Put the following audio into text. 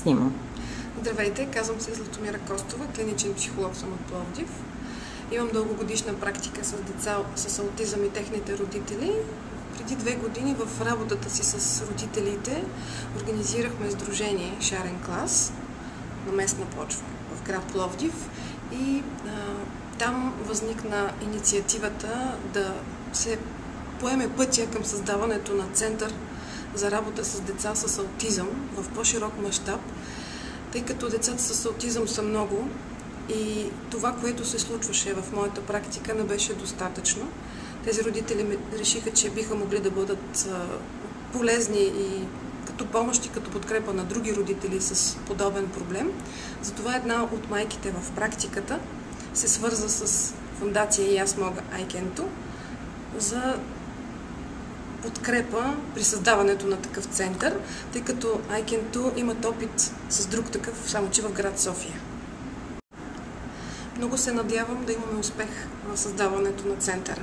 обяснимо. Здравейте, казвам се Златомира Костова, клиничен психолог съм от Пловдив. Имам дългогодишна практика с деца с аутизъм и техните родители. Преди 2 години в работата си с родителите организирахме сдружение Шарен клас на местна почва в град Пловдив и там възникна инициативата да се поеме пътя към създаването на център за работа с деца с аутизъм в по-широк мащаб, тъй като децата с аутизъм са много и това, което се случваше в моята практика, не беше достатъчно. Тези родители решиха, че биха могли да бъдат полезни и като помощ и като подкрепа на други родители с подобен проблем. Затова една от майките в практиката се свърза с фондация И аз мога Айкенто за подкрепа при създаването на такъв център, тъй като Айкенто имат опит с друг такъв, само че в град София. Много се надявам да имаме успех в създаването на центъра.